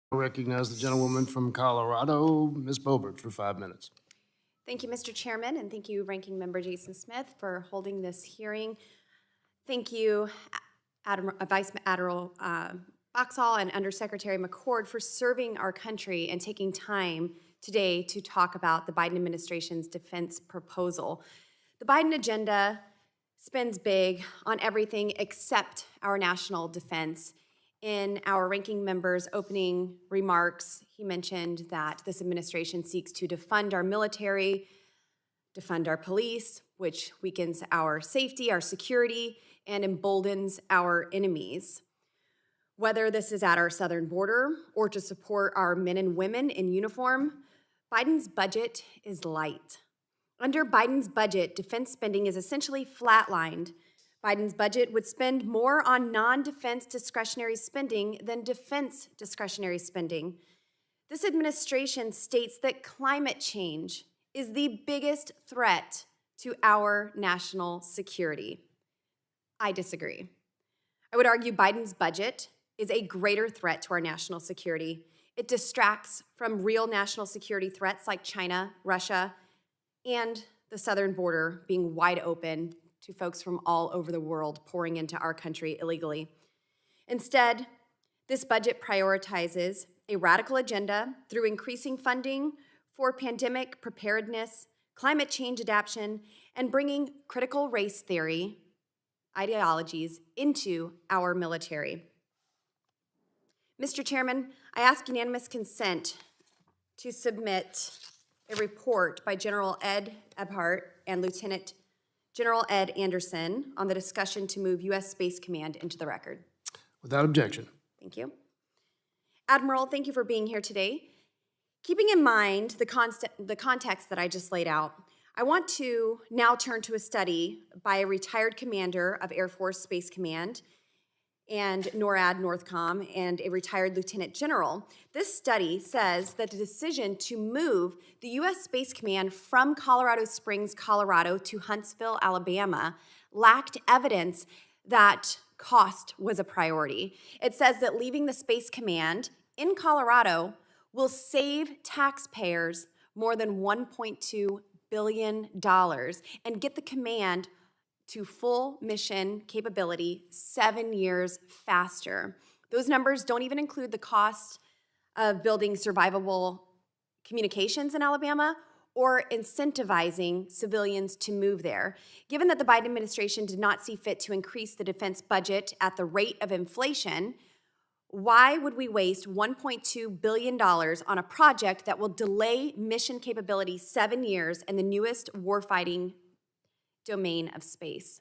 I recognize the gentlewoman from Colorado, Ms. Boebert, for 5 minutes. Thank you, Mr. Chairman, and thank you, Ranking Member Jason Smith, for holding this hearing. Thank you, Vice Admiral Boxall and Undersecretary McCord for serving our country and taking time today to talk about the Biden administration's defense proposal. The Biden agenda spends big on everything except our national defense. In our ranking member's opening remarks, he mentioned that this administration seeks to defund our military, defund our police, which weakens our safety, our security, and emboldens our enemies. Whether this is at our southern border or to support our men and women in uniform, Biden's budget is light. Under Biden's budget, defense spending is essentially flatlined. Biden's budget would spend more on non-defense discretionary spending than defense discretionary spending. This administration states that climate change is the biggest threat to our national security. I disagree. I would argue Biden's budget is a greater threat to our national security. It distracts from real national security threats like China, Russia, and the southern border being wide open to folks from all over the world pouring into our country illegally. Instead, this budget prioritizes a radical agenda through increasing funding for pandemic preparedness, climate change adaptation, and bringing critical race theory ideologies into our military. Mr. Chairman, I ask unanimous consent to submit a report by General Ed Boebert and Lieutenant General Ed Anderson on the discussion to move U.S. Space Command into the record. Without objection. Thank you. Admiral, thank you for being here today. Keeping in mind the context that I just laid out, I want to now turn to a study by a retired commander of Air Force Space Command and NORAD Northcom and a retired lieutenant general. This study says that the decision to move the U.S. Space Command from Colorado Springs, Colorado to Huntsville, Alabama, lacked evidence that cost was a priority. It says that leaving the Space Command in Colorado will save taxpayers more than $1.2 billion and get the command to full mission capability 7 years faster. Those numbers don't even include the cost of building survivable communications in Alabama or incentivizing civilians to move there. Given that the Biden administration did not see fit to increase the defense budget at the rate of inflation, why would we waste $1.2 billion on a project that will delay mission capability 7 years in the newest warfighting domain of space?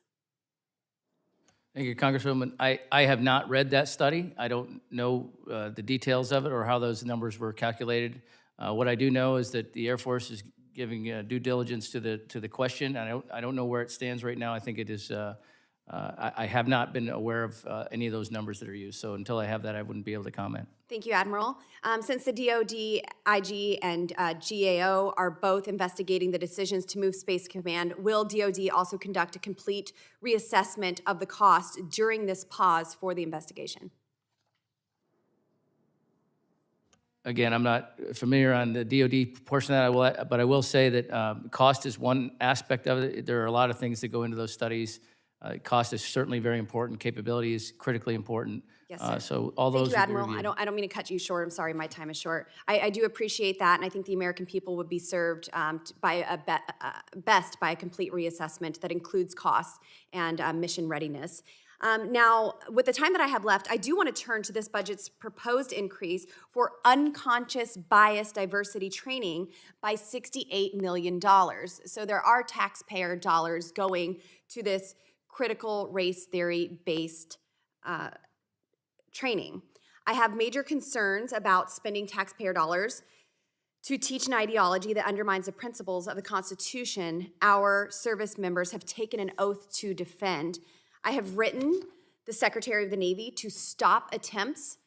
Thank you, Congresswoman. I have not read that study. I don't know the details of it or how those numbers were calculated. What I do know is that the Air Force is giving due diligence to the question. I don't know where it stands right now. I think it is. I have not been aware of any of those numbers that are used. So until I have that, I wouldn't be able to comment. Thank you, Admiral. Since the DoD, IG, and GAO are both investigating the decisions to move Space Command, will DoD also conduct a complete reassessment of the cost during this pause for the investigation? Again, I'm not familiar on the DoD portion of that, but I will say that cost is one aspect of it. There are a lot of things that go into those studies. Cost is certainly very important. Capability is critically important. Yes, sir. So all those. Thank you, Admiral. I don't mean to cut you short. I'm sorry, my time is short. I do appreciate that, and I think the American people would be served best by a complete reassessment that includes costs and mission readiness. Now, with the time that I have left, I do want to turn to this budget's proposed increase for unconscious bias diversity training by $68 million. So there are taxpayer dollars going to this critical race theory-based training. I have major concerns about spending taxpayer dollars to teach an ideology that undermines the principles of the Constitution our service members have taken an oath to defend. I have written the Secretary of the Navy to stop attempts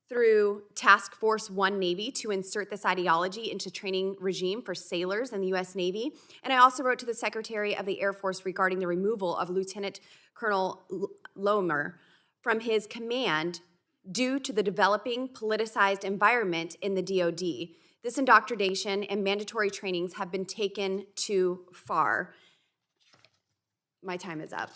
through Task Force 1 Navy to insert this ideology into training regime for sailors in the U.S. Navy. And I also wrote to the Secretary of the Air Force regarding the removal of Lieutenant Colonel Lomer from his command due to the developing politicized environment in the DoD. This indoctrination and mandatory trainings have been taken too far. My time is up.